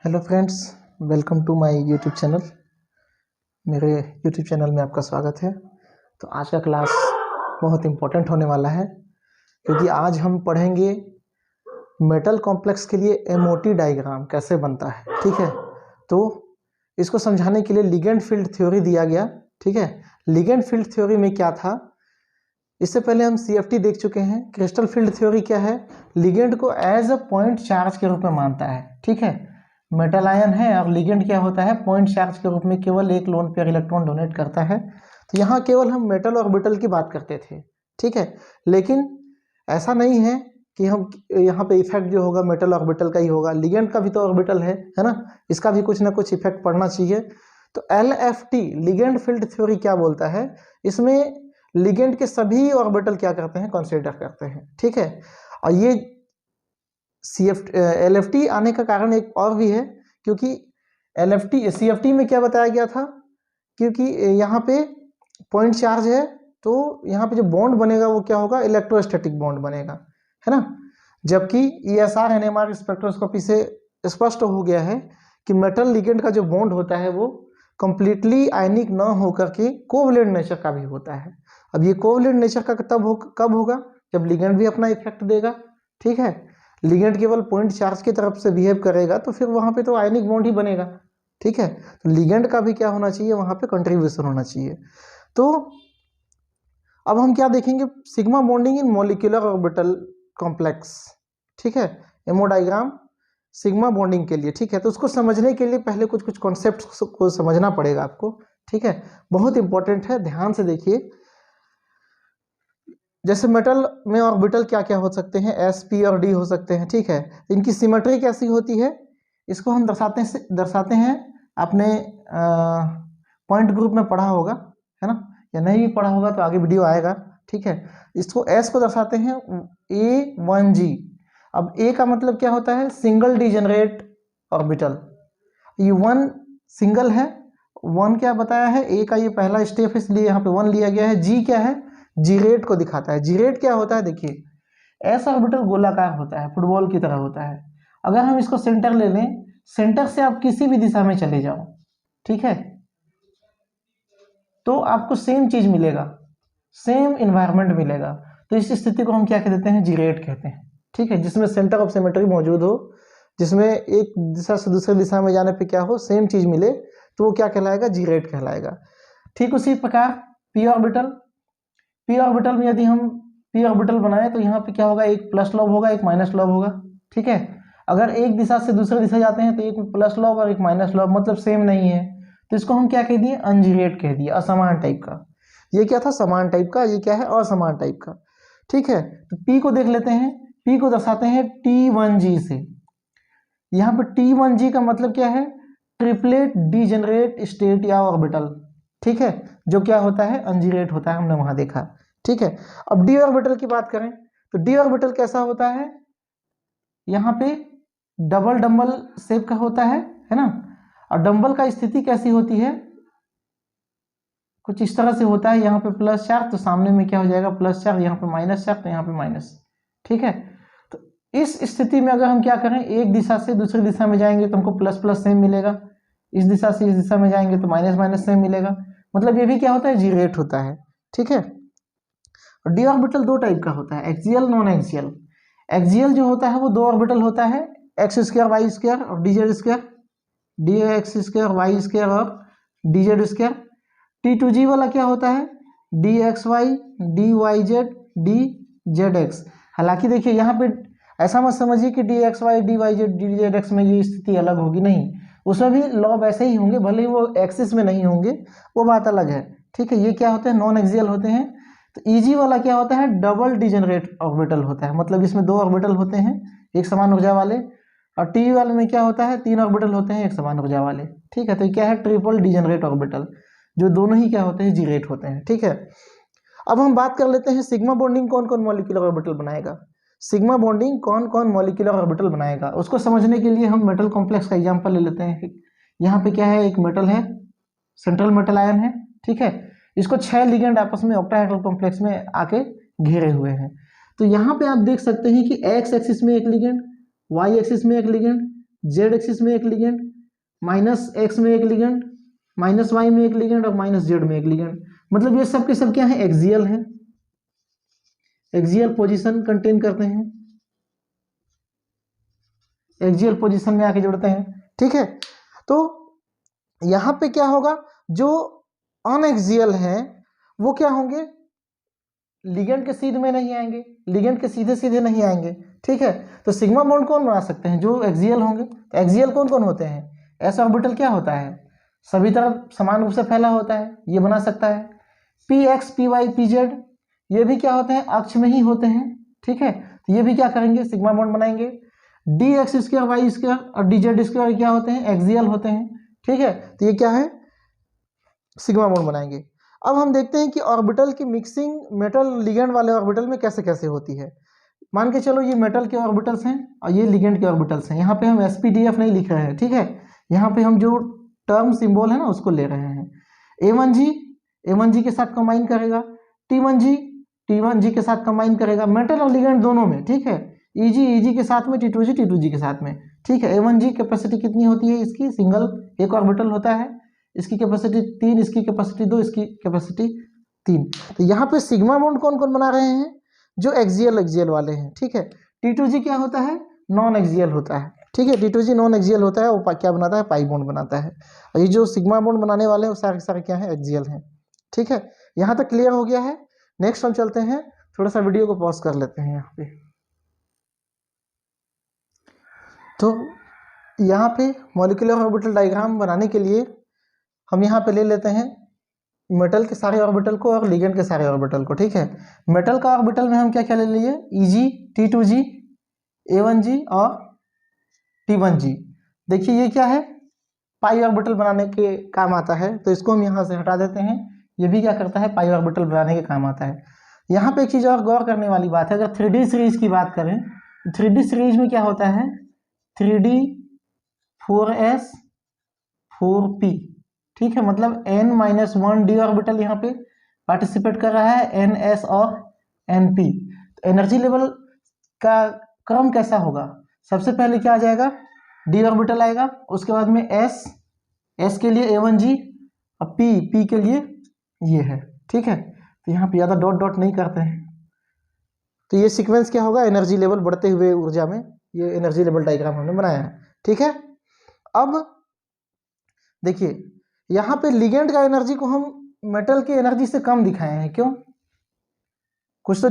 Hello friends, welcome to my YouTube channel. मेरे YouTube channel में आपका स्वागत है। तो आज का क्लास बहुत इम्पोर्टेंट होने वाला है क्योंकि आज हम पढ़ेंगे मेटल कॉम्प्लेक्स के लिए एमओटी डायग्राम कैसे बनता है। ठीक है, तो इसको समझाने के लिए लिगेंड फील्ड थ्योरी दिया गया। ठीक है, लिगेंड फील्ड थ्योरी में क्या था, इससे पहले हम सीएफटी देख चुके हैं। क्रिस्टल फील्ड थ्योरी क्या है, लिगेंड को एज अ पॉइंट चार्ज के रूप में मानता है। ठीक है, मेटल आयन है और लिगेंड क्या होता है, पॉइंट चार्ज के रूप में केवल एक लोन पेयर इलेक्ट्रॉन डोनेट करता है। तो यहाँ केवल हम मेटल ऑर्बिटल की बात करते थे। ठीक है, लेकिन ऐसा नहीं है कि हम यहाँ पे इफेक्ट जो होगा मेटल ऑर्बिटल का ही होगा, लिगेंड का भी तो ऑर्बिटल है ना, इसका भी कुछ ना कुछ इफेक्ट पड़ना चाहिए। तो एलएफटी लिगेंड फील्ड थ्योरी क्या बोलता है, इसमें लिगेंड के सभी ऑर्बिटल क्या करते हैं, कंसीडर करते हैं। ठीक है, और ये एलएफटी आने का कारण एक और भी है, क्योंकि एलएफटी सीएफटी में क्या बताया गया था, क्योंकि यहाँ पे पॉइंट चार्ज है तो यहाँ पे जो बॉन्ड बनेगा वो क्या होगा, इलेक्ट्रोस्टैटिक बॉन्ड बनेगा, है ना। जबकि ईएसआर एनएमआर स्पेक्ट्रोस्कोपी से स्पष्ट हो गया है कि मेटल लिगेंड का जो बॉन्ड होता है वो कंप्लीटली आयनिक न होकर के कोवलेंट नेचर का भी होता है। अब ये कोवलेंट नेचर का कब होगा, जब लिगेंड भी अपना इफेक्ट देगा। ठीक है, लिगेंड केवल पॉइंट चार्ज की तरफ से बिहेव करेगा तो फिर वहां पे तो आयनिक बॉन्ड ही बनेगा। ठीक है, तो लिगेंड का भी क्या होना चाहिए, वहां पे कंट्रीब्यूशन होना चाहिए। तो अब हम क्या देखेंगे, sigma bonding in molecular orbital complex. ठीक है, एमओ डायग्राम सिग्मा बॉन्डिंग के लिए। ठीक है, तो उसको समझने के लिए पहले कुछ कॉन्सेप्ट को समझना पड़ेगा आपको। ठीक है, बहुत इंपॉर्टेंट है, ध्यान से देखिए। जैसे मेटल में ऑर्बिटल क्या क्या हो सकते हैं, एस पी और डी हो सकते हैं। ठीक है, इनकी सिमेट्री कैसी होती है, इसको हम दर्शाते हैं आपने पॉइंट ग्रुप में पढ़ा होगा, है ना, या नहीं भी पढ़ा होगा तो आगे वीडियो आएगा। ठीक है, इसको एस को दर्शाते हैं A1G। अब ए का मतलब क्या होता है, सिंगल डिजेनरेट ऑर्बिटल। ये वन सिंगल है, वन क्या बताया है, ए का ये पहला स्टेप है इसलिए यहाँ पे वन लिया गया है। जी क्या है, जीरेट को दिखाता है। जीरेट क्या होता है, देखिए एस ऑर्बिटल गोलाकार होता है, फुटबॉल की तरह होता है। अगर हम इसको सेंटर ले लें, सेंटर से आप किसी भी दिशा में चले जाओ, ठीक है, तो आपको सेम चीज मिलेगा, सेम इन्वायरमेंट मिलेगा। तो इस स्थिति को हम क्या कहते हैं, जीरेट कहते हैं। ठीक है, जिसमें सेंटर ऑफ सिमेट्री मौजूद हो, जिसमें एक दिशा से दूसरी दिशा में जाने पे क्या हो, सेम चीज मिले, तो वो क्या कहलाएगा, जीरेट कहलाएगा। ठीक उसी प्रकार पी ऑर्बिटल में यदि हम पी ऑर्बिटल बनाए तो यहाँ पे क्या होगा, एक प्लस लॉब होगा, एक माइनस लॉब होगा। ठीक है, अगर एक दिशा से दूसरी दिशा जाते हैं तो एक प्लस लॉब और एक माइनस लॉब, मतलब सेम नहीं है, तो इसको हम क्या कह दिए, अनजीरेट कह दिए, असमान टाइप का। ये क्या था, समान टाइप का, ये क्या है, असमान टाइप का। ठीक है, तो पी को देख लेते हैं, पी को दर्शाते हैं T1G से। यहाँ पे T1G का मतलब क्या है, ट्रिपलेट डीजेनरेट स्टेट या ऑर्बिटल। ठीक है, जो क्या होता है, अनजीरेट होता है, हमने वहां देखा। ठीक है, अब डी ऑर्बिटल की बात करें तो डी ऑर्बिटल कैसा होता है, यहाँ पे डबल डंबल शेप का होता है ना। और डंबल का स्थिति कैसी होती है, कुछ इस तरह से होता है, यहाँ पे प्लस चार्ज तो सामने में क्या हो जाएगा, प्लस चार्ज, यहाँ पे माइनस चार्ज तो यहाँ पे माइनस। ठीक है, तो इस स्थिति में अगर हम क्या करें, एक दिशा से दूसरी दिशा में जाएंगे तो हमको प्लस प्लस सेम मिलेगा, इस दिशा से इस दिशा में जाएंगे तो माइनस माइनस सेम मिलेगा, मतलब ये भी क्या होता है, जीरेट होता है। ठीक है, और डी ऑर्बिटल दो टाइप का होता है, एक्सियल नॉन एक्सियल। एक्सियल जो होता है वो दो ऑर्बिटल होता है, एक्स स्क्वायर वाई स्क्वायर और dz square, d x square y square और डीजेड स्क्वायर। T2G वाला क्या होता है, d x y d y z d z x. हालांकि देखिए यहाँ पे ऐसा मत समझिए कि d x y d y z d z x में ये स्थिति अलग होगी, नहीं, उसमें भी लॉब ऐसे ही होंगे, भले ही वो एक्सिस में नहीं होंगे, वो बात अलग है। ठीक है, ये क्या होते हैं, नॉन एक्सियल होते हैं। तो ईजी वाला क्या होता है, डबल डिजेनरेट ऑर्बिटल होता है, मतलब इसमें दो ऑर्बिटल होते हैं एक समान ऊर्जा वाले। और टी वाले में क्या होता है, तीन ऑर्बिटल होते हैं एक समान ऊर्जा वाले। ठीक है, तो क्या है, ट्रिपल डिजेनरेट ऑर्बिटल, जो दोनों ही क्या होते हैं, जीरेट होते हैं। ठीक है, अब हम बात कर लेते हैं सिग्मा बॉन्डिंग कौन कौन मॉलिक्यूलर ऑर्बिटल बनाएगा। सिग्मा बॉन्डिंग कौन कौन मॉलिक्यूलर ऑर्बिटल बनाएगा, उसको समझने के लिए हम मेटल कॉम्प्लेक्स का एग्जांपल ले लेते हैं। यहाँ पे क्या है, एक मेटल है, सेंट्रल मेटल आयन है। ठीक है, इसको 6 लिगेंड आपस में ऑक्टाहेड्रल कॉम्प्लेक्स में आके घेरे हुए हैं। तो यहाँ पे आप देख सकते हैं कि एक्स एक्सिस में एक लिगेंड, वाई एक्सिस में एक लिगेंड, जेड एक्सिस में एक लिगेंड, माइनस एक्स में एक लिगेंड, माइनस वाई में एक लिगेंड और माइनस जेड में एक लिगेंड। मतलब ये सब के सब क्या है, एक्सियल हैं, एक्सियल पोजीशन कंटेन करते हैं, एक्सियल पोजीशन में आके जुड़ते हैं। ठीक है, तो यहां पे क्या होगा, जो अनएक्सियल हैं वो क्या होंगे, लिगेंड के सीध में नहीं आएंगे, लिगेंड के सीधे सीधे नहीं आएंगे। ठीक है, तो सिग्मा बॉन्ड कौन बना सकते हैं, जो एक्सियल होंगे। तो एक्सियल कौन कौन होते हैं, एस ऑर्बिटल क्या होता है, सभी तरफ समान रूप से फैला होता है, ये बना सकता है। P x, p y, p z, ये भी क्या होते हैं, अक्ष में ही होते हैं। ठीक है, तो ये भी क्या करेंगे, सिग्मा बॉन्ड बनाएंगे। D x square, y square और डी जेड स्क्वायर क्या होते हैं, एक्सियल होते हैं। ठीक है, तो ये क्या है, सिग्मा बॉन्ड बनाएंगे। अब हम देखते हैं कि ऑर्बिटल की मिक्सिंग मेटल लिगेंड वाले ऑर्बिटल में कैसे कैसे होती है। मान के चलो ये मेटल के ऑर्बिटल्स हैं और ये लिगेंड के ऑर्बिटल्स हैं। यहाँ पे हम sp-df नहीं लिख रहे हैं, ठीक है, यहाँ पे हम जो टर्म सिंबल है ना उसको ले रहे हैं। A1G के साथ कंबाइन करेगा, T1G के साथ कंबाइन करेगा, मेटल और लिगेंड दोनों में। ठीक है, EG के साथ में, T2G के साथ में। ठीक है, A1G कैपेसिटी कितनी होती है इसकी, सिंगल एक ऑर्बिटल होता है, इसकी कैपेसिटी 3, इसकी कैपेसिटी 2, इसकी कैपेसिटी 3। तो यहाँ पे सिग्मा बॉन्ड कौन कौन बना रहे हैं, जो एक्सियल वाले हैं। ठीक है, T2G क्या होता है, नॉन एक्सियल होता है। ठीक है, T2G नॉन एक्सियल होता है, वो क्या बनाता है, पाई बॉन्ड बनाता है। और ये जो सिग्मा बॉन्ड बनाने वाले हैं वो सारे सारे क्या है, एक्सियल हैं। ठीक है, यहाँ तक क्लियर हो गया है। नेक्स्ट हम चलते हैं, थोड़ा सा वीडियो को पॉज कर लेते हैं यहाँ पे। तो यहाँ पे मॉलिक्यूलर ऑर्बिटल डायग्राम बनाने के लिए हम यहाँ पे ले लेते हैं मेटल के सारे ऑर्बिटल को और लिगेंड के सारे ऑर्बिटल को। ठीक है, मेटल का ऑर्बिटल में हम क्या क्या ले लिए, EG, T2G, A1G और T1G। देखिए ये क्या है, पाई ऑर्बिटल बनाने के काम आता है, तो इसको हम यहाँ से हटा देते हैं। ये भी क्या करता है, पाई ऑर्बिटल बनाने के काम आता है। यहाँ पे एक चीज़ और गौर करने वाली बात है, अगर 3D सीरीज की बात करें, 3D सीरीज में क्या होता है, 3D 4s 4p। ठीक है, मतलब n-1 d ऑर्बिटल यहाँ पे पार्टिसिपेट कर रहा है, ns और np। तो एनर्जी लेवल का क्रम कैसा होगा, सबसे पहले क्या आ जाएगा, d ऑर्बिटल आएगा, उसके बाद में s के लिए A1G और p के लिए ये है। ठीक है, तो यहाँ पे ज़्यादा डॉट डॉट नहीं करते हैं। तो ये सीक्वेंस क्या होगा, एनर्जी लेवल बढ़ते हुए ऊर्जा में, ये एनर्जी लेवल डायग्राम हमने बनाया है। ठीक है, अब देखिए यहाँ पे लिगेंड का एनर्जी को हम मेटल की एनर्जी से कम दिखाए हैं, क्यों, कुछ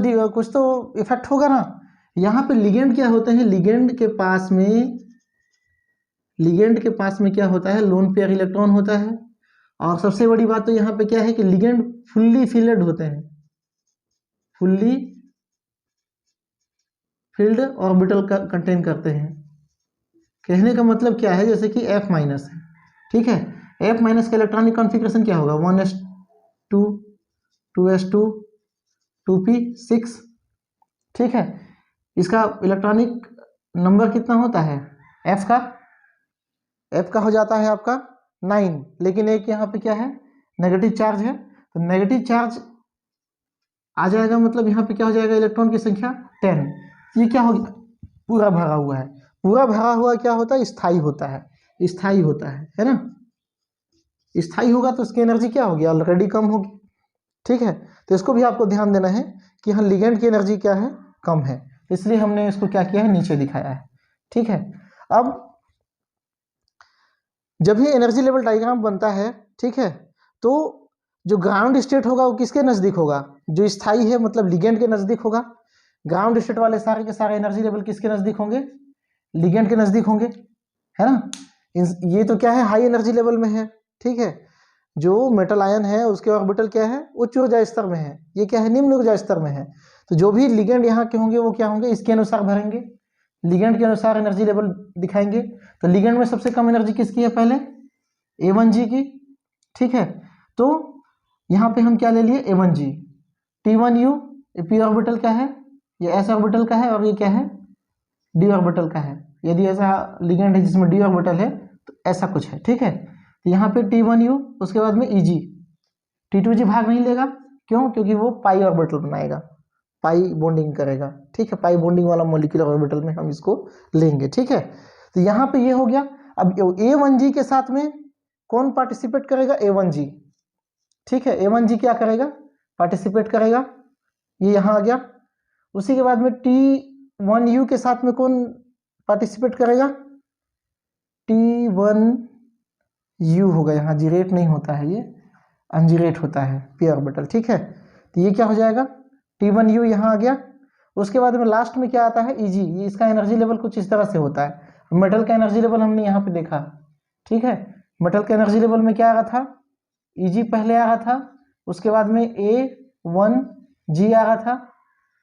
तो इफेक्ट होगा ना। यहाँ पे लिगेंड क्या होते हैं, लिगेंड के पास में क्या होता है, लोन पेयर इलेक्ट्रॉन होता है। और सबसे बड़ी बात तो यहाँ पे क्या है कि लिगेंड फुल्ली फिल्ड होते हैं, फुल्ली फिल्ड ऑर्बिटल का कंटेन करते हैं। कहने का मतलब क्या है, जैसे कि F- है, ठीक है, F- का इलेक्ट्रॉनिक कॉन्फ़िगरेशन क्या होगा, 1s2 2s2 2p6। ठीक है, इसका इलेक्ट्रॉनिक नंबर कितना होता है, F का हो जाता है आपका 9, लेकिन एक यहाँ पे क्या है, नेगेटिव चार्ज है, तो नेगेटिव चार्ज आ जाएगा, मतलब यहाँ पे क्या हो जाएगा, इलेक्ट्रॉन की संख्या 10। ये क्या हो गया, पूरा भरा हुआ है। पूरा भरा हुआ क्या होता है, स्थायी होता है ना। स्थायी होगा तो उसकी एनर्जी क्या होगी, ऑलरेडी कम होगी। ठीक है, तो इसको भी आपको ध्यान देना है कि यहाँ लिगेंड की एनर्जी क्या है, कम है, इसलिए हमने इसको क्या किया है, नीचे दिखाया है। ठीक है, अब जब भी एनर्जी लेवल डायग्राम बनता है, ठीक है, तो जो ग्राउंड स्टेट होगा वो किसके नज़दीक होगा, जो स्थायी है मतलब लिगेंड के नज़दीक होगा। ग्राउंड स्टेट वाले सारे के सारे एनर्जी लेवल किसके नज़दीक होंगे, लिगेंड के नज़दीक होंगे, है ना। ये तो क्या है, हाई एनर्जी लेवल में है। ठीक है, जो मेटल आयन है उसके ऑर्बिटल क्या है, उच्च ऊर्जा स्तर में है, ये क्या है, निम्न ऊर्जा स्तर में है। तो जो भी लिगेंड यहाँ के होंगे वो क्या होंगे, इसके अनुसार भरेंगे, लिगेंड के अनुसार एनर्जी लेवल दिखाएंगे। तो लिगेंड में सबसे कम एनर्जी किसकी है, पहले A1G की। ठीक है, तो यहाँ पे हम क्या ले लिए, A1G। T1U p ऑर्बिटल का है, ये s ऑर्बिटल का है, और ये क्या है, d ऑर्बिटल का है। यदि ऐसा लिगेंड है जिसमें d ऑर्बिटल है तो ऐसा कुछ है। ठीक है, तो यहाँ पे T1U, उसके बाद में EG। T2G भाग नहीं लेगा, क्यों, क्योंकि वो पाई ऑर्बिटल बनाएगा, पाई बॉन्डिंग करेगा। ठीक है, पाई बॉन्डिंग वाला मॉलिक्यूलर ऑर्बिटल में हम इसको लेंगे। ठीक है, तो यहाँ पे ये हो गया। अब A1G के साथ में कौन पार्टिसिपेट करेगा? A1G। ठीक है, A1G क्या करेगा? पार्टिसिपेट करेगा, ये यहाँ आ गया। उसी के बाद में T1U के साथ में कौन पार्टिसिपेट करेगा? T1U होगा, यहाँ जीरेट नहीं होता है, ये अनजीरेट होता है पी ऑर्बिटल। ठीक है, तो ये क्या हो जाएगा? T1U यहाँ आ गया। उसके बाद में लास्ट में क्या आता है? Eg। ये इसका एनर्जी लेवल कुछ इस तरह से होता है। मेटल का एनर्जी लेवल हमने यहाँ पे देखा। ठीक है, मेटल का एनर्जी लेवल में क्या आ रहा था? Eg पहले आ रहा था, उसके बाद में A1G आ रहा था,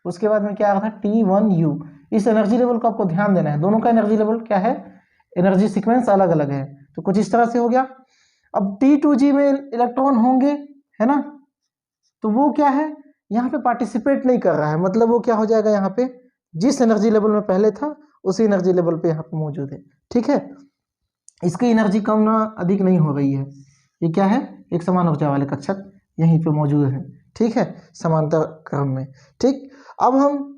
उसके बाद में क्या आ रहा था? T1U। इस एनर्जी लेवल को आपको ध्यान देना है, दोनों का एनर्जी लेवल क्या है? एनर्जी सीक्वेंस अलग अलग है। तो कुछ इस तरह से हो गया। अब T2G में इलेक्ट्रॉन होंगे, है ना, तो वो क्या है? यहाँ पे पार्टिसिपेट नहीं कर रहा है, मतलब वो क्या हो जाएगा? यहाँ पे जिस एनर्जी लेवल में पहले था उसी एनर्जी लेवल पे यहाँ पे मौजूद है। ठीक है, इसकी एनर्जी कम ना अधिक नहीं हो रही है। ये क्या है? एक समान ऊर्जा वाले कक्षक यहीं पे मौजूद है। ठीक है, समांतर क्रम में। ठीक, अब हम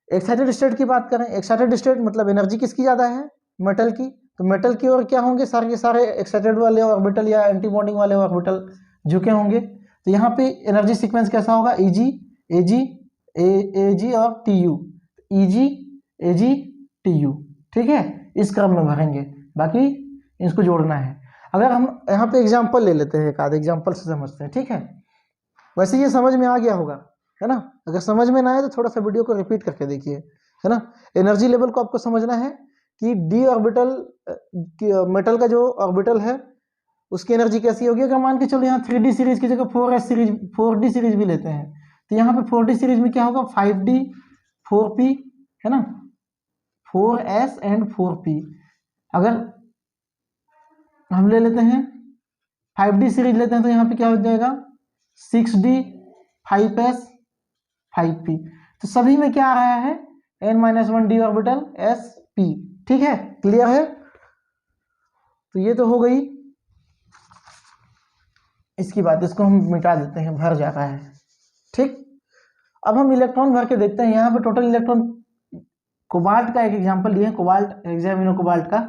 एक्साइटेड स्टेट की बात करें। एक्साइटेड स्टेट मतलब एनर्जी किसकी ज़्यादा है? मेटल की। तो मेटल की ओर क्या होंगे? सारे के सारे एक्साइटेड वाले ऑर्बिटल या एंटी बॉन्डिंग वाले ऑर्बिटल झुके होंगे। तो यहाँ पे एनर्जी सीक्वेंस कैसा होगा? Eg Ag Ag और Tu, Eg Ag Tu। ठीक है, इस क्रम में भरेंगे, बाकी इसको जोड़ना है। अगर हम यहाँ पे एग्जाम्पल ले लेते हैं, एक आध एग्जाम्पल से समझते हैं। ठीक है, वैसे ये समझ में आ गया होगा, है ना? अगर समझ में ना आए तो थोड़ा सा वीडियो को रिपीट करके देखिए, है ना। एनर्जी लेवल को आपको समझना है कि डी ऑर्बिटल मेटल का जो ऑर्बिटल है उसकी एनर्जी कैसी होगी। अगर मान के चलो यहाँ 3D सीरीज की जगह 4D सीरीज भी लेते हैं, तो यहाँ पे 4D सीरीज में क्या होगा? 5D 4P, है ना, 4S एंड 4P। अगर हम ले लेते हैं 5D सीरीज लेते हैं तो यहाँ पे क्या हो जाएगा? 6D 5S 5P। तो सभी में क्या आ रहा है? n-1d orbital sp। ठीक है, क्लियर है? तो ये तो हो गई इसकी बात, इसको हम मिटा देते हैं, भर जा रहा है। ठीक, अब हम इलेक्ट्रॉन भर के देखते हैं। यहाँ पे टोटल इलेक्ट्रॉन, कोबाल्ट का एक एग्जांपल लिए, कोबाल्ट हेक्सामिनो कोबाल्ट का।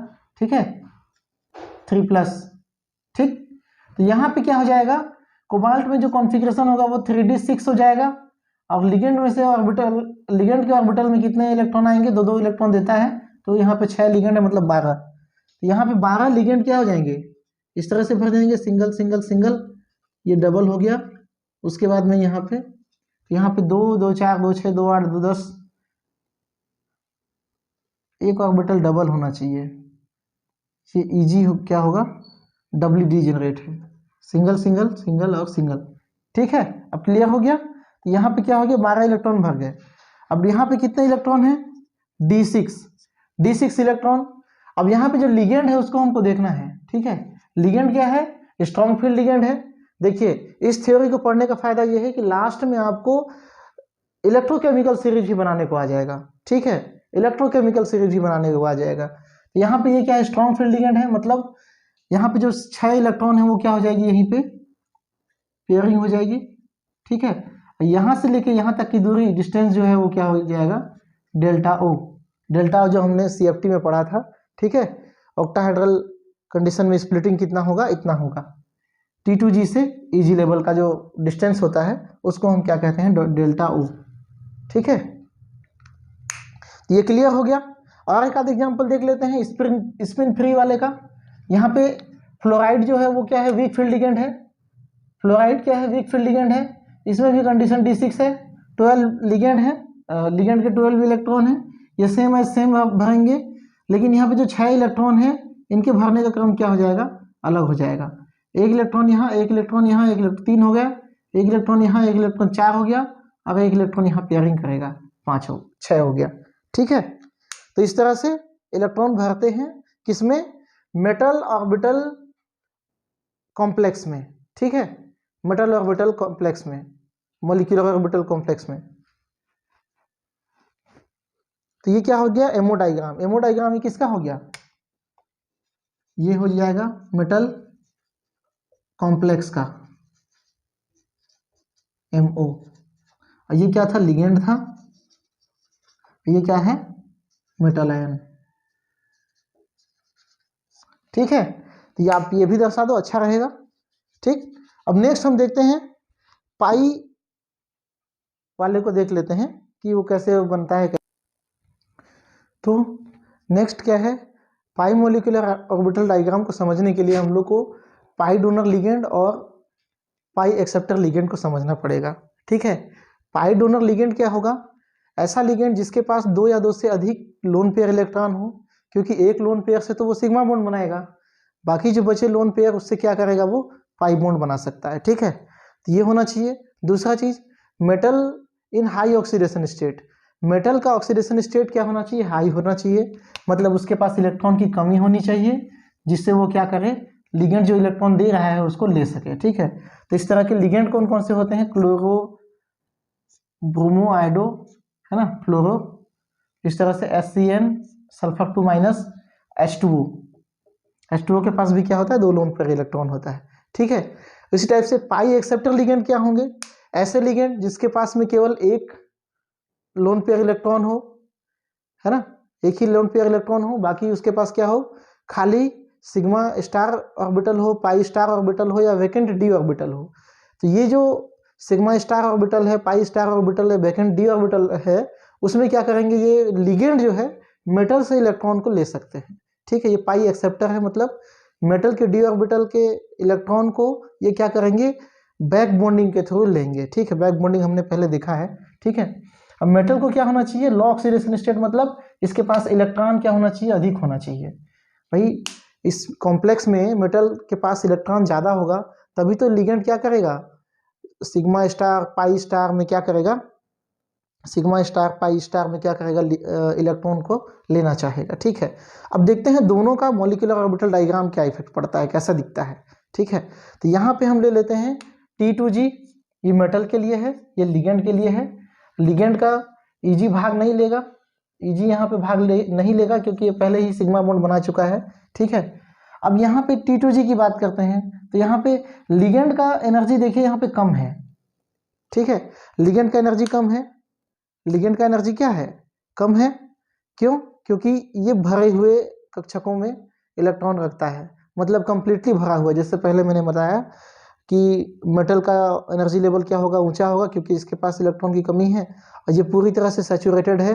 ठीक है, 3+। ठीक, तो यहाँ पे क्या हो जाएगा? कोबाल्ट में जो कॉन्फ़िगरेशन होगा वो 3D6 हो जाएगा। और लिगेंड में से ऑर्बिटल, लिगेंड के ऑर्बिटल में कितने इलेक्ट्रॉन आएंगे? 2-2 इलेक्ट्रॉन देता है, तो यहाँ पे 6 लिगेंड है, मतलब 12। तो यहाँ पे 12 लिगेंड क्या हो जाएंगे? इस तरह से भर जाएंगे, सिंगल सिंगल सिंगल, ये डबल हो गया। उसके बाद में यहाँ पे 2 2 4 2 6 2 8 2 10, एक ऑर्बिटल डबल होना चाहिए। ये Eg क्या होगा? WD जनरेट है, सिंगल सिंगल सिंगल और सिंगल। ठीक है, अब क्लियर हो गया? तो यहाँ पे क्या हो गया? 12 इलेक्ट्रॉन भर गए। अब यहाँ पे कितने इलेक्ट्रॉन है? D6 electron. अब यहाँ पे जो लिगेंड है उसको हमको देखना है। ठीक है, लिगेंड क्या है? स्ट्रॉन्ग फील्ड लिगेंड है। देखिए, इस थ्योरी को पढ़ने का फायदा यह है कि लास्ट में आपको इलेक्ट्रोकेमिकल सीरीज भी बनाने को आ जाएगा। ठीक है, इलेक्ट्रोकेमिकल सीरीज भी बनाने को आ जाएगा। तो यहाँ पे ये क्या है? स्ट्रॉन्ग फील्ड लिगेंड है, मतलब यहाँ पे जो 6 इलेक्ट्रॉन है वो क्या हो जाएगी? यहीं पे पेयरिंग हो जाएगी। ठीक है, यहाँ से लेके यहाँ तक की दूरी, डिस्टेंस जो है वो क्या हो जाएगा? डेल्टा ओ। डेल्टा ओ जो हमने CFT में पढ़ा था। ठीक है, ऑक्टाहेड्रल कंडीशन में स्प्लिटिंग कितना होगा? इतना होगा। T2G से Eg लेवल का जो डिस्टेंस होता है उसको हम क्या कहते हैं? डेल्टा ओ। ठीक है, ये क्लियर हो गया। और एक आध एग्जांपल देख लेते हैं स्पिन फ्री वाले का। यहाँ पे फ्लोराइड जो है वो क्या है? वीक फील्ड लिगेंड है। फ्लोराइड क्या है? वीक फील्ड लिगेंड है। इसमें भी कंडीशन D6 है, 12 लिगेंड है, लिगेंड के 12 इलेक्ट्रॉन है। ये सेम एज सेम भरेंगे, लेकिन यहाँ पे जो 6 इलेक्ट्रॉन है इनके भरने का क्रम क्या हो जाएगा? अलग हो जाएगा। एक इलेक्ट्रॉन यहाँ, एक इलेक्ट्रॉन यहाँ, एक इलेक्ट्रॉन 3 हो गया, एक इलेक्ट्रॉन यहाँ, एक इलेक्ट्रॉन 4 हो गया, अब एक इलेक्ट्रॉन यहाँ पेयरिंग करेगा, 6 हो गया। ठीक है, तो इस तरह से इलेक्ट्रॉन भरते हैं किसमें? मेटल ऑर्बिटल कॉम्प्लेक्स में। ठीक है, मेटल ऑर्बिटल कॉम्प्लेक्स में, मॉलिक्यूलर ऑर्बिटल कॉम्प्लेक्स में। तो ये क्या हो गया? Ammo diagram. एमओ डायग्राम ये किसका हो गया? ये हो जाएगा मेटल कॉम्प्लेक्स का, MO। ये क्या था? लिगेंड था। ये क्या है? Metal ion. ठीक है, तो ये आप ये भी दर्शा दो, अच्छा रहेगा। ठीक, अब नेक्स्ट हम देखते हैं पाई वाले को, देख लेते हैं कि वो कैसे बनता है। तो नेक्स्ट क्या है, पाई मोलिकुलर ऑर्बिटल डायग्राम को समझने के लिए हम लोग को पाई डोनर लिगेंड और पाई एक्सेप्टर लिगेंड को समझना पड़ेगा। ठीक है, पाई डोनर लिगेंड क्या होगा, ऐसा लिगेंड जिसके पास 2 या 2 से अधिक लोन पेयर इलेक्ट्रॉन हो, क्योंकि एक लोन पेयर से तो वो सिग्मा बॉन्ड बनाएगा, बाकी जो बचे लोन पेयर उससे क्या करेगा, वो पाई बॉन्ड बना सकता है। ठीक है, तो ये होना चाहिए। दूसरा चीज, मेटल इन हाई ऑक्सीडेशन स्टेट, मेटल का ऑक्सीडेशन स्टेट क्या होना चाहिए, हाई होना चाहिए, मतलब उसके पास इलेक्ट्रॉन की कमी होनी चाहिए, जिससे वो क्या करे, लिगेंड जो इलेक्ट्रॉन दे रहा है उसको ले सके। ठीक है, तो इस तरह के लिगेंड कौन कौन से होते हैं, क्लोरो, ब्रोमो, आयोडो, है ना, फ्लोरो, इस तरह से HCN, sulphur 2 minus, H2O, H2O के पास भी क्या होता है, 2 लोन पेयर इलेक्ट्रॉन होता है। ठीक है, इसी टाइप से पाई एक्सेप्टर लिगेंड क्या होंगे, ऐसे लिगेंड जिसके पास में केवल एक लोन पेयर इलेक्ट्रॉन हो, है ना, एक ही लोन पेयर इलेक्ट्रॉन हो, बाकी उसके पास क्या हो, खाली सिग्मा स्टार ऑर्बिटल हो, पाई स्टार ऑर्बिटल हो, या वैकेंट डी ऑर्बिटल हो। तो ये जो सिग्मा स्टार ऑर्बिटल है, पाई स्टार ऑर्बिटल है, वैकेंट डी ऑर्बिटल है, उसमें क्या करेंगे, ये लिगेंड जो है मेटल से इलेक्ट्रॉन को ले सकते हैं। ठीक है, ये पाई एक्सेप्टर है, मतलब मेटल के डी ऑर्बिटल के इलेक्ट्रॉन को ये क्या करेंगे, बैक बॉन्डिंग के थ्रू लेंगे। ठीक है, बैक बॉन्डिंग हमने पहले देखा है। ठीक है, अब मेटल को क्या होना चाहिए, लो ऑक्सीडेशन स्टेट, मतलब इसके पास इलेक्ट्रॉन क्या होना चाहिए, अधिक होना चाहिए। भाई इस कॉम्प्लेक्स में मेटल के पास इलेक्ट्रॉन ज़्यादा होगा, तभी तो लिगेंड क्या करेगा, सिग्मा स्टार पाई स्टार में क्या करेगा, सिग्मा स्टार पाई स्टार में क्या करेगा, इलेक्ट्रॉन को लेना चाहेगा। ठीक है, अब देखते हैं दोनों का मॉलिक्यूलर ऑर्बिटल डायग्राम क्या इफेक्ट पड़ता है, कैसा दिखता है। ठीक है, तो यहाँ पे हम ले लेते हैं T2G, ये मेटल के लिए है, ये लिगेंड के लिए है। लिगेंड का Eg भाग नहीं लेगा, Eg यहाँ पे भाग नहीं लेगा, क्योंकि ये पहले ही सिग्मा बॉन्ड बना चुका है। ठीक है, अब यहाँ पे T2G की बात करते हैं, तो यहाँ पे लिगेंड का एनर्जी देखिए यहाँ पे कम है। ठीक है, लिगेंड का एनर्जी कम है, लिगेंड का एनर्जी क्या है, कम है, क्यों, क्योंकि ये भरे हुए कक्षकों में इलेक्ट्रॉन रखता है, मतलब कंप्लीटली भरा हुआ। जैसे पहले मैंने बताया कि मेटल का एनर्जी लेवल क्या होगा, ऊंचा होगा, क्योंकि इसके पास इलेक्ट्रॉन की कमी है, और ये पूरी तरह से सैचुरेटेड है।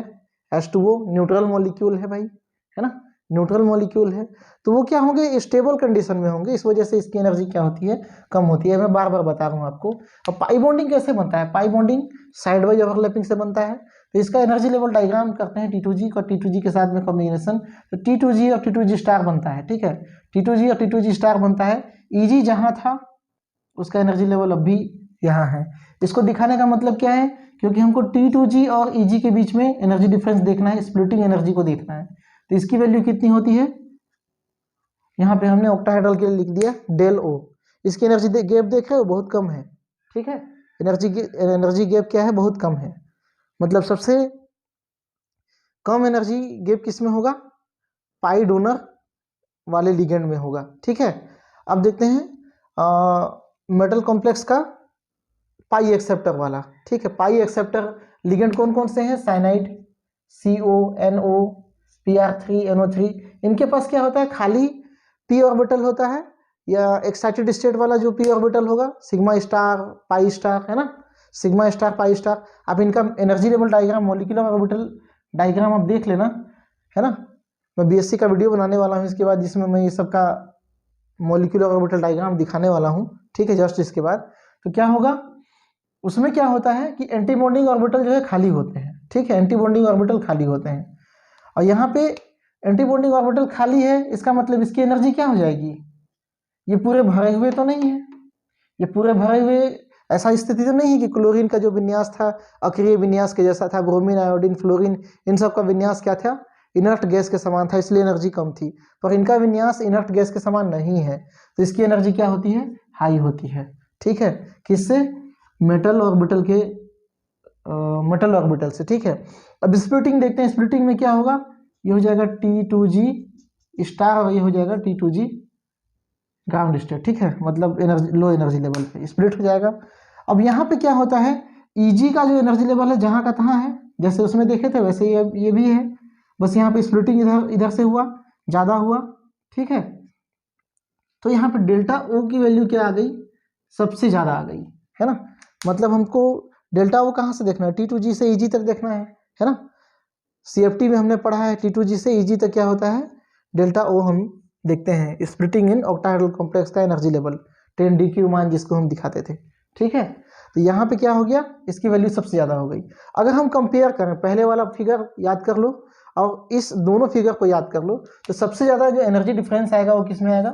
H2O न्यूट्रल मॉलिक्यूल है भाई, है ना, न्यूट्रल मॉलिक्यूल है, तो वो क्या होंगे, स्टेबल कंडीशन में होंगे, इस वजह से इसकी एनर्जी क्या होती है, कम होती है। मैं बार बार बता रहा हूँ आपको। अब पाई बॉन्डिंग कैसे बनता है, pi bonding side wise overlapping से बनता है। तो इसका एनर्जी लेवल डायग्राम करते हैं, T2G और T2G के साथ में कॉम्बिनेशन, तो T2G और T2G स्टार बनता है। ठीक है, T2G और T2G स्टार बनता है। Eg जहाँ था उसका एनर्जी लेवल अब भी यहाँ है। इसको दिखाने का मतलब क्या है, क्योंकि हमको T2G और Eg के बीच में एनर्जी डिफरेंस देखना है, स्प्लिटिंग एनर्जी को देखना है। तो इसकी वैल्यू कितनी होती है, यहाँ पे हमने ऑक्टाहेड्रल के लिए लिख दिया डेल O। इसकी एनर्जी गैप देख रहे हो, बहुत कम है। ठीक है, एनर्जी गैप क्या है, बहुत कम है, मतलब सबसे कम एनर्जी गैप किस में होगा, पाई डोनर वाले लिगेंड में होगा। ठीक है, अब देखते हैं मेटल कॉम्प्लेक्स का पाई एक्सेप्टर वाला। ठीक है, पाई एक्सेप्टर लिगेंड कौन कौन से हैं, cyanide, CO, NO, Pr3, NO3, इनके पास क्या होता है, खाली p ऑर्बिटल होता है, या एक्साइटेड स्टेट वाला जो p ऑर्बिटल होगा, सिग्मा स्टार पाई स्टार, है ना, सिग्मा स्टार पाई स्टार। आप इनका energy level diagram, molecular orbital diagram आप देख लेना, है ना, मैं BSc का वीडियो बनाने वाला हूँ इसके बाद, जिसमें मैं ये सब का मॉलिक्यूलर ऑर्बिटल डायग्राम दिखाने वाला हूँ। ठीक है, जस्ट इसके बाद तो क्या होगा, उसमें क्या होता है कि एंटी बॉन्डिंग ऑर्बिटल जो है खाली होते हैं। ठीक है, एंटी बॉन्डिंग ऑर्बिटल खाली होते हैं, और यहाँ पे एंटी बॉन्डिंग ऑर्बिटल खाली है, इसका मतलब इसकी एनर्जी क्या हो जाएगी, ये पूरे भरे हुए तो नहीं है, ये पूरे भरे हुए, ऐसा स्थिति तो नहीं है कि क्लोरीन का जो विन्यास था अक्रिय विन्यास के जैसा था, ब्रोमीन, आयोडीन, फ्लोरीन, इन सब का विन्यास क्या था, इनर्ट गैस के समान था, इसलिए एनर्जी कम थी। पर इनका विन्यास इनर्ट गैस के समान नहीं है, तो इसकी एनर्जी क्या होती है, हाई होती है। ठीक है, किससे, मेटल ऑर्बिटल के मेटल ऑर्बिटल से। ठीक है, अब स्प्लिटिंग देखते हैं, स्प्लिटिंग में क्या होगा, ये हो जाएगा T2G स्टार, और ये हो जाएगा T2G ग्राउंड स्टेट। ठीक है, मतलब एनर्जी लो एनर्जी लेवल पे स्प्लिट हो जाएगा। अब यहाँ पे क्या होता है, Eg का जो एनर्जी लेवल है जहाँ का तहाँ है, जैसे उसमें देखे थे वैसे ये भी है, बस यहाँ पे स्प्लिटिंग इधर से हुआ, ज़्यादा हुआ। ठीक है, तो यहाँ पे डेल्टा ओ की वैल्यू क्या आ गई, सबसे ज़्यादा आ गई, है ना। मतलब हमको डेल्टा ओ कहाँ से देखना है, T2G से EG तक देखना है ना। CFT में हमने पढ़ा है T2G से EG तक क्या होता है, डेल्टा ओ हम देखते हैं, स्प्लिटिंग इन ऑक्टाहेड्रल कॉम्प्लेक्स का एनर्जी लेवल 10 मान जिसको हम दिखाते थे, ठीक है। तो यहाँ पे क्या हो गया, इसकी वैल्यू सबसे ज़्यादा हो गई। अगर हम कंपेयर करें, पहले वाला फिगर याद कर लो और इस दोनों फिगर को याद कर लो, तो सबसे ज़्यादा जो एनर्जी डिफरेंस आएगा वो किस में आएगा,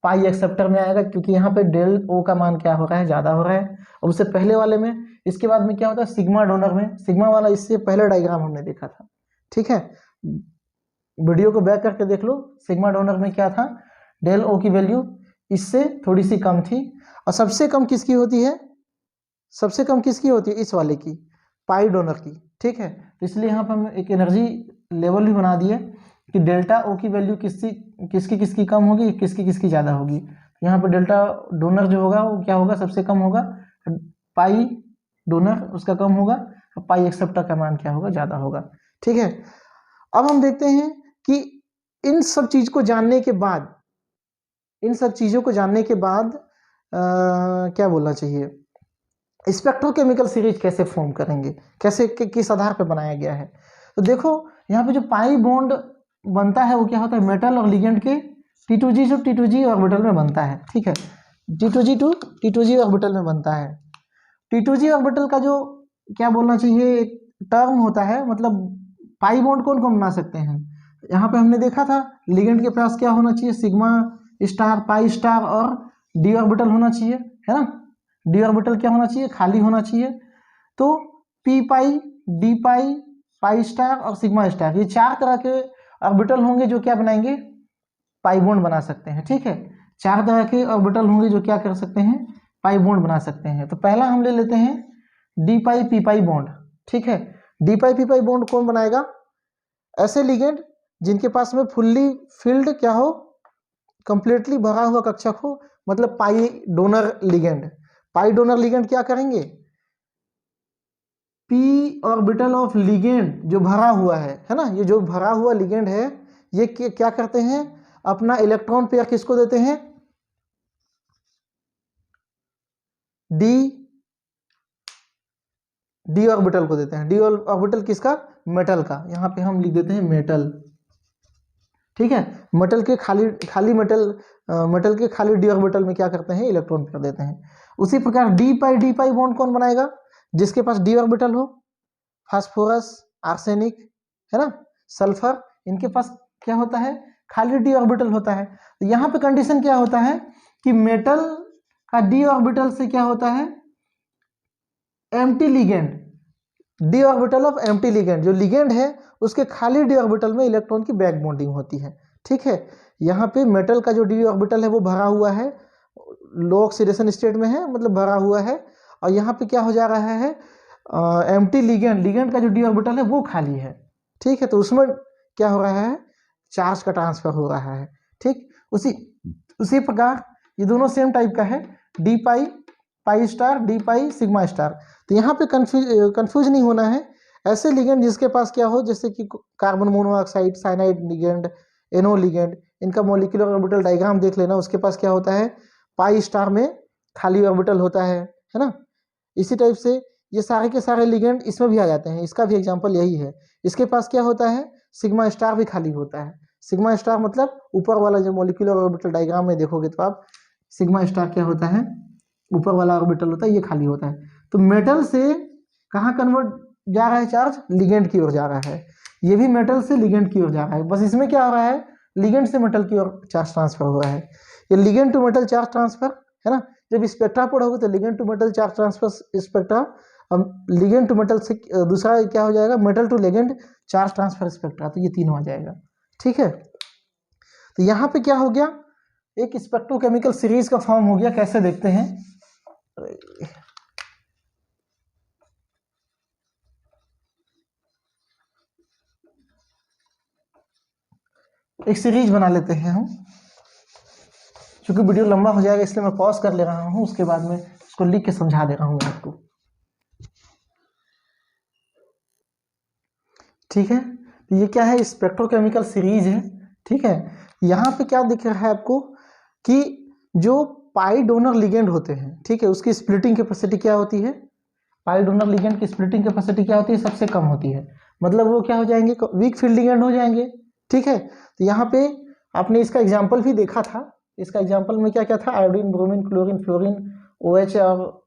पाई एक्सेप्टर में आएगा, क्योंकि यहाँ पे डेल ओ का मान क्या हो रहा है, ज़्यादा हो रहा है। और उससे पहले वाले में, इसके बाद में क्या होता है, सिग्मा डोनर में, सिग्मा वाला इससे पहले डायग्राम हमने देखा था, ठीक है। वीडियो को बैक करके देख लो, सिग्मा डोनर में क्या था, डेल ओ की वैल्यू इससे थोड़ी सी कम थी। और सबसे कम किसकी होती है, सबसे कम किसकी होती है, इस वाले की, पाई डोनर की, ठीक है। तो इसलिए यहाँ पर हम एक एनर्जी लेवल भी बना दिए कि डेल्टा ओ की वैल्यू किसकी किसकी कम होगी, किसकी किसकी ज़्यादा होगी। यहाँ पर डेल्टा डोनर जो होगा वो क्या होगा, सबसे कम होगा, पाई डोनर उसका कम होगा, पाई एक्सेप्टर का मान क्या होगा, ज़्यादा होगा, ठीक है। अब हम देखते हैं कि इन सब चीज़ को जानने के बाद, इन सब चीज़ों को जानने के बाद क्या बोलना चाहिए, स्पेक्ट्रोकेमिकल सीरीज कैसे फॉर्म करेंगे, कैसे किस आधार पर बनाया गया है। तो देखो यहाँ पे जो पाई बॉन्ड बनता है वो क्या होता है, मेटल और लिगेंड के T2G जो T2G ऑर्बिटल में बनता है, ठीक है। T2G टू T2G ऑर्बिटल में बनता है। T2G ऑर्बिटल का जो क्या बोलना चाहिए, एक टर्म होता है, मतलब पाई बॉन्ड कौन कौन बना सकते हैं। यहाँ पे हमने देखा था लिगेंड के पास क्या होना चाहिए, सिग्मा स्टार, पाई स्टार और डी ऑर्बिटल होना चाहिए, है ना। डी ऑर्बिटल क्या होना चाहिए, खाली होना चाहिए। तो पी पाई, डी पाई, पाई स्टार और सिग्मा स्टार, ये 4 तरह के ऑर्बिटल होंगे जो क्या बनाएंगे, पाई बॉन्ड बना सकते हैं, ठीक है। 4 तरह के ऑर्बिटल होंगे जो क्या कर सकते हैं, पाई बॉन्ड बना सकते हैं। तो पहला हम ले लेते हैं डी पाई पी पाई बॉन्ड, ठीक है। डी पाई पी पाई बॉन्ड कौन बनाएगा, ऐसे लिगेंड जिनके पास में फुल्ली फिल्ड क्या हो, कंप्लीटली भरा हुआ कक्षक हो, मतलब pi donor ligand. Pi donor ligand क्या करेंगे, पी ऑर्बिटल ऑफ लिगेंड जो भरा हुआ है ना, ये जो भरा हुआ लिगेंड है, ये क्या करते हैं, अपना इलेक्ट्रॉन पेयर किसको देते हैं, डी ऑर्बिटल को देते हैं। डी ऑर्बिटल किसका, मेटल का, यहाँ पे हम लिख देते हैं मेटल, ठीक है। मेटल के खाली मेटल के खाली डी ऑर्बिटल में क्या करते हैं, इलेक्ट्रॉन पेयर देते हैं। उसी प्रकार डी पाई बॉन्ड कौन बनाएगा, जिसके पास डी ऑर्बिटल हो, फास्फोरस, आर्सेनिक, है ना, सल्फर, इनके पास क्या होता है, खाली डी ऑर्बिटल होता है। तो यहाँ पे कंडीशन क्या होता है कि मेटल का डी ऑर्बिटल से क्या होता है, empty ligand, D orbital of empty ligand, जो लिगेंड है उसके खाली डी ऑर्बिटल में इलेक्ट्रॉन की बैक बॉन्डिंग होती है, ठीक है। यहाँ पे मेटल का जो डी ऑर्बिटल है वो भरा हुआ है, लो ऑक्सीडेशन स्टेट में है, मतलब भरा हुआ है। और यहाँ पे क्या हो जा रहा है, एम्प्टी लिगेंड का जो डी ऑर्बिटल है वो खाली है, ठीक है। तो उसमें क्या हो रहा है, चार्ज का ट्रांसफर हो रहा है, ठीक। उसी प्रकार ये दोनों सेम टाइप का है, डी पाई, पाई स्टार, डी पाई, सिग्मा स्टार। तो यहाँ पे कंफ्यूज नहीं होना है। ऐसे लिगेंड जिसके पास क्या हो, जैसे कि कार्बन मोनोऑक्साइड, साइनाइड लिगेंड, एनो लिगेंड, इनका मॉलिक्यूलर ऑर्बिटल डायग्राम देख लेना, उसके पास क्या होता है, पाई स्टार में खाली ऑर्बिटल होता है ना। इसी टाइप से ये सारे के सारे लिगेंड इसमें भी आ जाते हैं, इसका भी एग्जांपल यही है। इसके पास क्या होता है, सिग्मा स्टार भी खाली होता है। सिग्मा स्टार मतलब ऊपर वाला जो मॉलिक्यूलर ऑर्बिटल डायग्राम में देखोगे तो आप, सिग्मा स्टार क्या होता है, ऊपर वाला ऑर्बिटल होता है, ये खाली होता है। तो मेटल से कहाँ कन्वर्ट जा रहा है चार्ज, लिगेंड की ओर जा रहा है। ये भी मेटल से लिगेंड की ओर जा रहा है, बस इसमें क्या हो रहा है, लिगेंड से मेटल की ओर चार्ज ट्रांसफर हो रहा है। ये ligand to metal charge transfer है ना। जब स्पेक्ट्रा पढ़ोगे तो ligand to metal charge transfer spectra, अब लिगेंड टू मेटल से दूसरा क्या हो जाएगा, metal to ligand charge transfer spectra, तो ये तीनों आ जाएगा, ठीक है। तो यहाँ पे क्या हो गया, एक स्पेक्ट्रोकेमिकल सीरीज का फॉर्म हो गया। कैसे देखते हैं, एक सीरीज बना लेते हैं हम, क्योंकि वीडियो लंबा हो जाएगा इसलिए मैं पॉज कर ले रहा हूँ, उसके बाद में उसको लिख के समझा दे रहा हूँ आपको, ठीक है। तो ये क्या है, स्पेक्ट्रोकेमिकल सीरीज है, ठीक है। यहाँ पे क्या दिख रहा है आपको कि जो पाई डोनर लिगेंड होते हैं, ठीक है, उसकी स्प्लिटिंग कैपेसिटी क्या होती है, पाई डोनर लिगेंड की स्प्लिटिंग कैपेसिटी क्या होती है, सबसे कम होती है। मतलब वो क्या हो जाएंगे, वीक फील्ड लिगेंड हो जाएंगे। ठीक है, तो यहाँ पे आपने इसका एग्जाम्पल भी देखा था। इसका एग्जाम्पल में क्या क्या था, iodine, bromine, chlorine, fluorine, OH और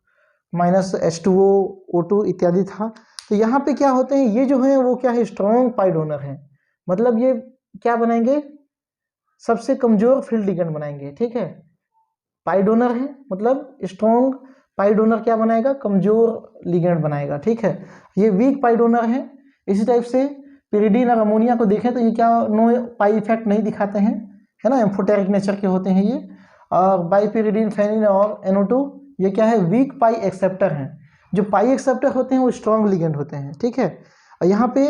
माइनस H2O, O2 इत्यादि था। तो यहाँ पे क्या होते हैं, ये जो है वो क्या है, स्ट्रॉन्ग पाई डोनर है। मतलब ये क्या बनाएंगे, सबसे कमजोर फील्ड लिगेंड बनाएंगे। ठीक है, पाई डोनर है मतलब स्ट्रॉन्ग पाई डोनर क्या बनाएगा, कमजोर लिगेंड बनाएगा। ठीक है, ये वीक पाई डोनर है। इसी टाइप से पिरिडीन और अमोनिया को देखें तो ये क्या नो पाई इफेक्ट नहीं दिखाते हैं, है ना, एम्फोटेरिक नेचर के होते हैं ये। और बाईपिरिडीन, फेनिन और NO2 ये क्या है, वीक पाई एक्सेप्टर हैं। जो पाई एक्सेप्टर होते हैं वो स्ट्रॉन्ग लिगेंड होते हैं। ठीक है, और यहाँ पे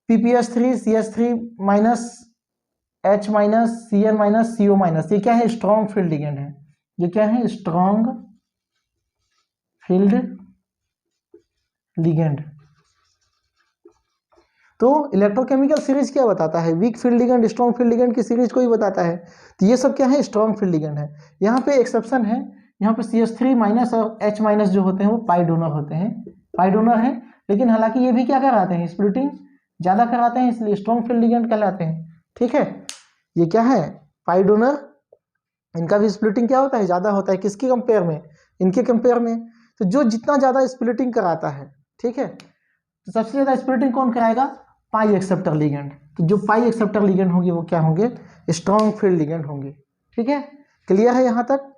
PPS3, CH3 minus, H minus, Cl minus, CO minus, ये क्या है, स्ट्रॉन्ग फील्ड लिगेंड है। ये क्या है, स्ट्रॉन्ग फील्ड लिगेंड। तो इलेक्ट्रोकेमिकल सीरीज क्या बताता है, weak field ligand, strong field ligand की सीरीज को ही बताता है। तो ये सब क्या है, स्ट्रॉन्ग फील्ड लिगेंड है। यहाँ पे एक्सेप्शन है, यहाँ पे CH3 माइनस और H माइनस जो होते हैं वो पाई डोनर होते हैं, पाई डोनर है। लेकिन हालांकि ये भी क्या कराते हैं, स्प्लिटिंग ज्यादा कराते हैं, इसलिए स्ट्रॉन्ग फील्ड लिगेंड कहलाते हैं। ठीक है, ये क्या है, पाई डोनर, इनका भी स्प्लिटिंग क्या होता है, ज्यादा होता है। किसके कंपेयर में, इनके कंपेयर में। तो जो जितना ज्यादा स्प्लिटिंग कराता है, ठीक है, तो सबसे ज्यादा स्प्लिटिंग कौन कराएगा, पाई एक्सेप्टर लिगेंड। तो जो पाई एक्सेप्टर लिगेंड होंगे वो क्या होंगे, स्ट्रॉन्ग फील्ड लिगेंड होंगे। ठीक है, क्लियर है यहाँ तक।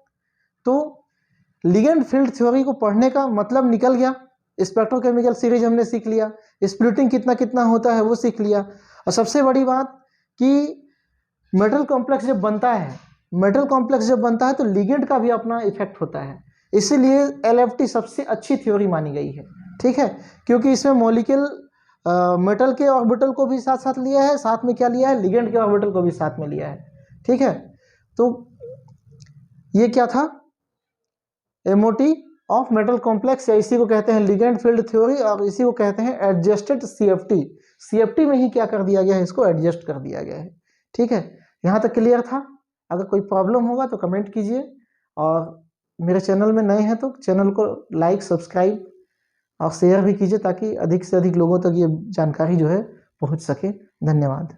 तो लिगेंड फील्ड थ्योरी को पढ़ने का मतलब निकल गया। स्पेक्ट्रोकेमिकल सीरीज हमने सीख लिया, स्प्लिटिंग कितना कितना होता है वो सीख लिया। और सबसे बड़ी बात कि मेटल कॉम्प्लेक्स जब बनता है, मेटल कॉम्प्लेक्स जब बनता है तो लिगेंड का भी अपना इफेक्ट होता है। इसीलिए LFT सबसे अच्छी थ्योरी मानी गई है। ठीक है, क्योंकि इसमें मॉलिक्यूल मेटल के ऑर्बिटल को भी साथ साथ लिया है, साथ में क्या लिया है, लिगेंड के ऑर्बिटल को भी साथ में लिया है। ठीक है, तो ये क्या था, MOT ऑफ मेटल कॉम्प्लेक्स, या इसी को कहते हैं लिगेंड फील्ड थ्योरी, और इसी को कहते हैं एडजस्टेड CFT। CFT में ही क्या कर दिया गया है, इसको एडजस्ट कर दिया गया है। ठीक है, यहाँ तक क्लियर था। अगर कोई प्रॉब्लम होगा तो कमेंट कीजिए, और मेरे चैनल में नए हैं तो चैनल को लाइक, सब्सक्राइब और शेयर भी कीजिए, ताकि अधिक से अधिक लोगों तक ये जानकारी जो है पहुँच सके। धन्यवाद।